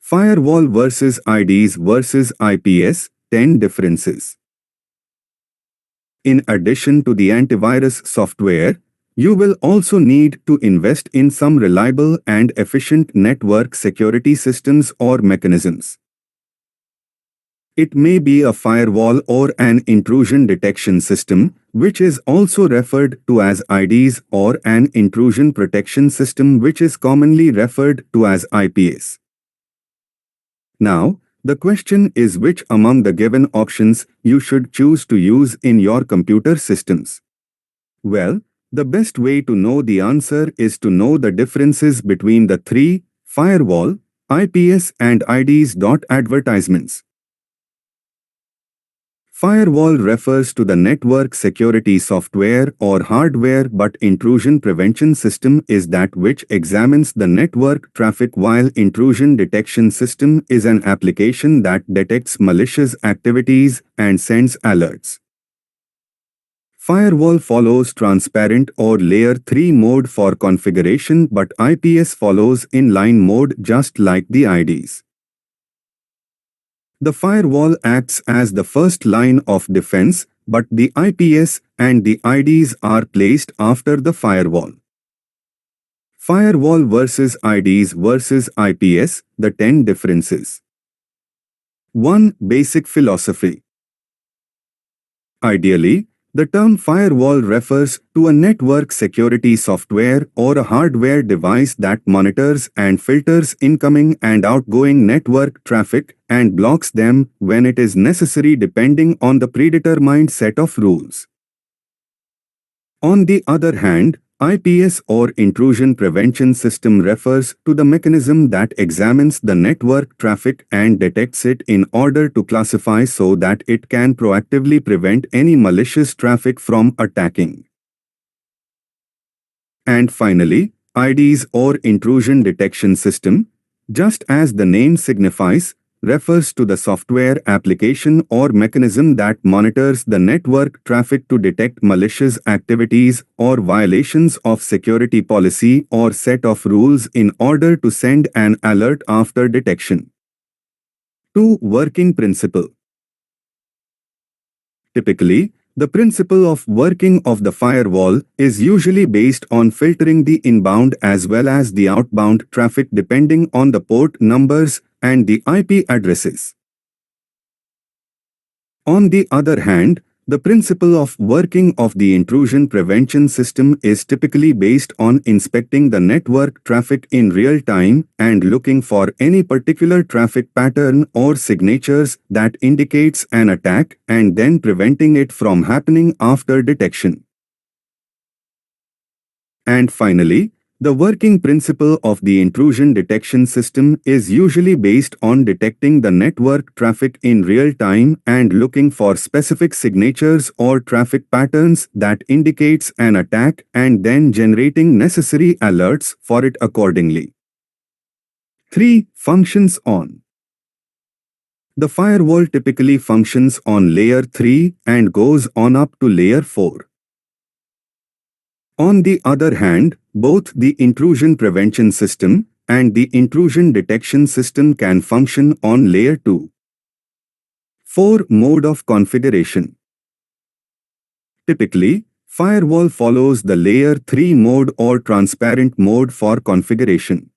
Firewall versus IDs versus IPS, 10 differences. In addition to the antivirus software, you will also need to invest in some reliable and efficient network security systems or mechanisms. It may be a firewall or an intrusion detection system, which is also referred to as IDs, or an intrusion protection system, which is commonly referred to as IPS. Now, the question is which among the given options you should choose to use in your computer systems. Well, the best way to know the answer is to know the differences between the three: firewall, IPS and IDs. Advertisements. Firewall refers to the network security software or hardware, but intrusion prevention system is that which examines the network traffic, while intrusion detection system is an application that detects malicious activities and sends alerts. Firewall follows transparent or layer 3 mode for configuration, but IPS follows inline mode just like the IDs. The firewall acts as the first line of defense, but the IPS and the IDs are placed after the firewall. Firewall versus IDs versus IPS, the 10 differences. 1. Basic philosophy. Ideally, the term firewall refers to a network security software or a hardware device that monitors and filters incoming and outgoing network traffic and blocks them when it is necessary depending on the predetermined set of rules. On the other hand, IPS or intrusion prevention system refers to the mechanism that examines the network traffic and detects it in order to classify so that it can proactively prevent any malicious traffic from attacking. And finally, IDs or intrusion detection system, just as the name signifies, refers to the software application or mechanism that monitors the network traffic to detect malicious activities or violations of security policy or set of rules in order to send an alert after detection. 2. Working principle. Typically, the principle of working of the firewall is usually based on filtering the inbound as well as the outbound traffic depending on the port numbers and the IP addresses. On the other hand, the principle of working of the intrusion prevention system is typically based on inspecting the network traffic in real time and looking for any particular traffic pattern or signatures that indicates an attack and then preventing it from happening after detection. And finally, the working principle of the intrusion detection system is usually based on detecting the network traffic in real time and looking for specific signatures or traffic patterns that indicates an attack and then generating necessary alerts for it accordingly. 3. Functions on. The firewall typically functions on layer 3 and goes on up to layer 4. On the other hand, both the intrusion prevention system and the intrusion detection system can function on layer 2. 4. Mode of configuration. Typically, firewall follows the layer 3 mode or transparent mode for configuration.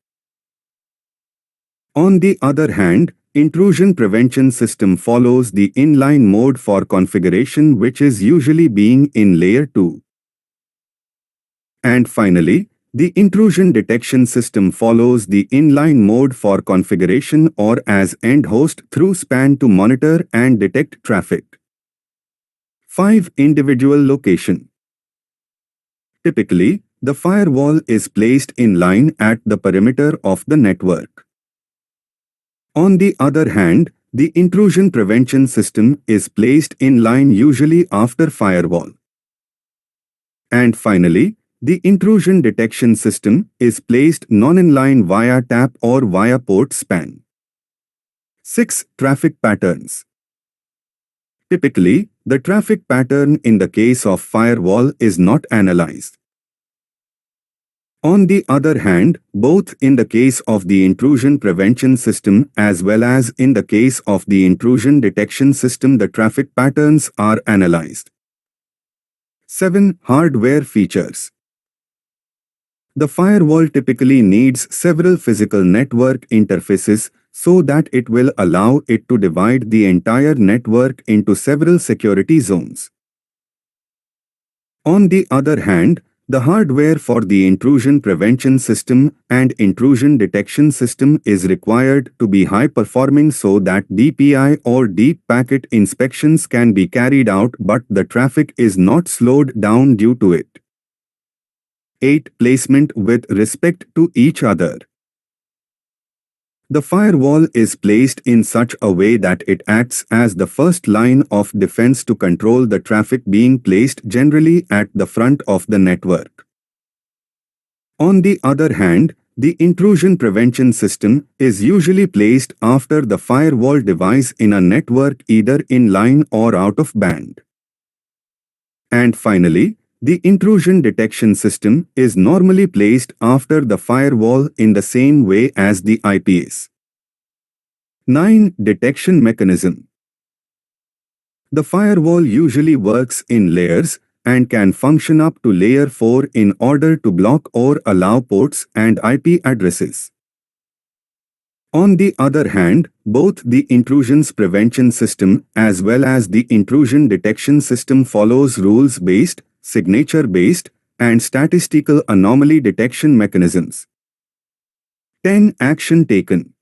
On the other hand, intrusion prevention system follows the inline mode for configuration, which is usually being in layer 2. And finally, the intrusion detection system follows the inline mode for configuration or as end host through span to monitor and detect traffic. 5. Individual location. Typically, the firewall is placed in line at the perimeter of the network. On the other hand, the intrusion prevention system is placed in line usually after firewall. And finally, the intrusion detection system is placed non-inline via tap or via port span. 6. Traffic patterns. Typically, the traffic pattern in the case of firewall is not analyzed. On the other hand, both in the case of the intrusion prevention system as well as in the case of the intrusion detection system, the traffic patterns are analyzed. 7. Hardware features. The firewall typically needs several physical network interfaces so that it will allow it to divide the entire network into several security zones. On the other hand, the hardware for the intrusion prevention system and intrusion detection system is required to be high-performing so that DPI or deep packet inspections can be carried out but the traffic is not slowed down due to it. 8. Placement with respect to each other. The firewall is placed in such a way that it acts as the first line of defense to control the traffic being placed generally at the front of the network. On the other hand, the intrusion prevention system is usually placed after the firewall device in a network either in line or out of band. And finally, the intrusion detection system is normally placed after the firewall in the same way as the IPS. 9. Detection mechanism. The firewall usually works in layers and can function up to layer 4 in order to block or allow ports and IP addresses. On the other hand, both the intrusions prevention system as well as the intrusion detection system follows rules-based, signature-based, and statistical anomaly detection mechanisms. 10. Action taken.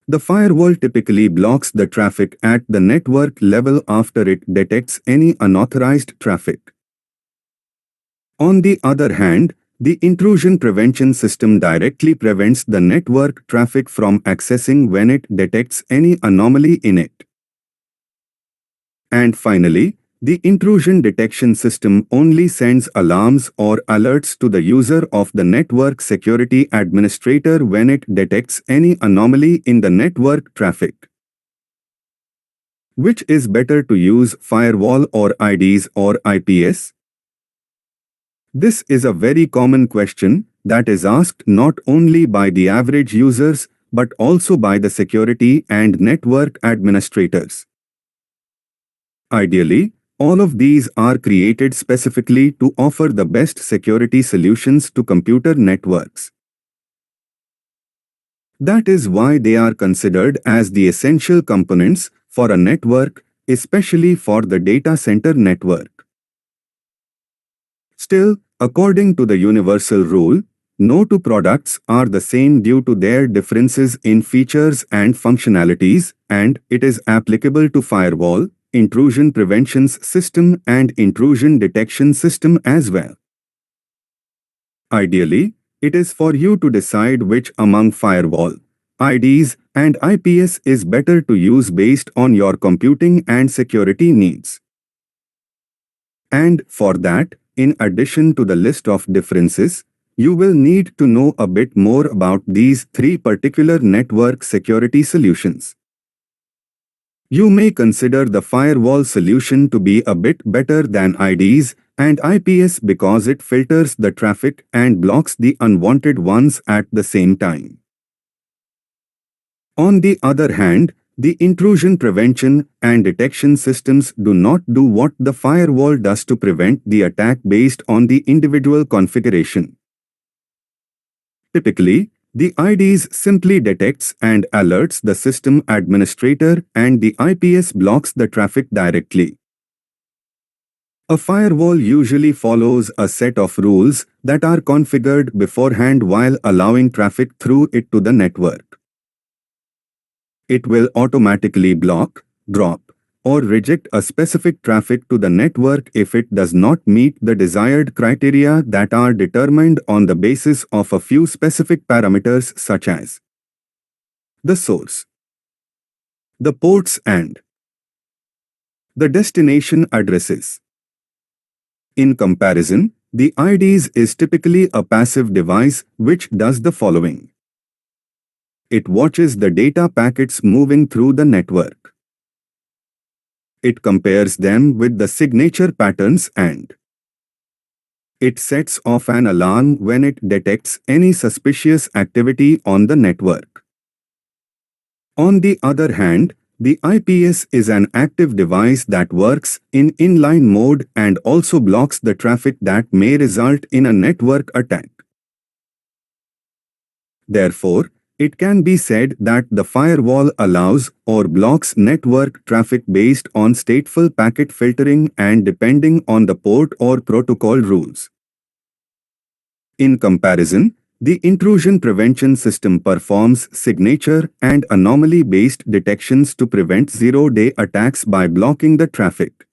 The firewall typically blocks the traffic at the network level after it detects any unauthorized traffic. On the other hand, the intrusion prevention system directly prevents the network traffic from accessing when it detects any anomaly in it. And finally, the intrusion detection system only sends alarms or alerts to the user of the network security administrator when it detects any anomaly in the network traffic. Which is better to use, firewall or IDs or IPS? This is a very common question that is asked not only by the average users but also by the security and network administrators. Ideally, all of these are created specifically to offer the best security solutions to computer networks. That is why they are considered as the essential components for a network, especially for the data center network. Still, according to the universal rule, no two products are the same due to their differences in features and functionalities, and it is applicable to firewall, intrusion prevention system and intrusion detection system as well. Ideally, it is for you to decide which among firewall, IDs and IPS is better to use based on your computing and security needs. And for that, in addition to the list of differences, you will need to know a bit more about these three particular network security solutions. You may consider the firewall solution to be a bit better than IDs and IPS because it filters the traffic and blocks the unwanted ones at the same time. On the other hand, the intrusion prevention and detection systems do not do what the firewall does to prevent the attack based on the individual configuration. Typically, the IDs simply detects and alerts the system administrator and the IPS blocks the traffic directly. A firewall usually follows a set of rules that are configured beforehand while allowing traffic through it to the network. It will automatically block, drop, or reject a specific traffic to the network if it does not meet the desired criteria that are determined on the basis of a few specific parameters such as the source, the ports and the destination addresses. In comparison, the IDs is typically a passive device which does the following. It watches the data packets moving through the network. It compares them with the signature patterns and It sets off an alarm when it detects any suspicious activity on the network. On the other hand, the IPS is an active device that works in inline mode and also blocks the traffic that may result in a network attack. Therefore, it can be said that the firewall allows or blocks network traffic based on stateful packet filtering and depending on the port or protocol rules. In comparison, the intrusion prevention system performs signature and anomaly-based detections to prevent zero-day attacks by blocking the traffic.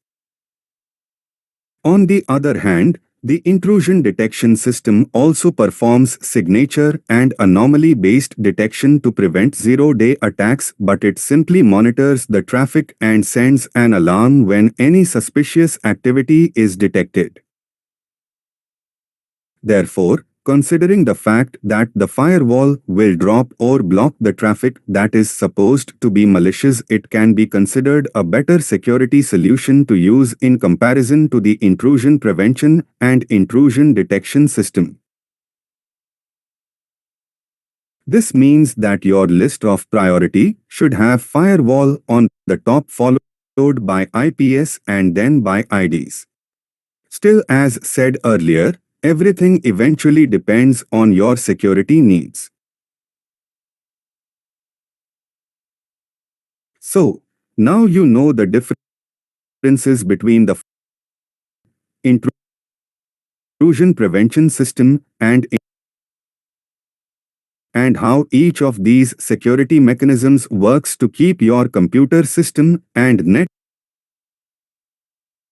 On the other hand, the intrusion detection system also performs signature and anomaly-based detection to prevent zero-day attacks, but it simply monitors the traffic and sends an alarm when any suspicious activity is detected. Therefore, considering the fact that the firewall will drop or block the traffic that is supposed to be malicious, it can be considered a better security solution to use in comparison to the intrusion prevention and intrusion detection system. This means that your list of priority should have firewall on the top, followed by IPS and then by IDs. Still, as said earlier, everything eventually depends on your security needs. So, now you know the differences between the intrusion prevention system and how each of these security mechanisms works to keep your computer system and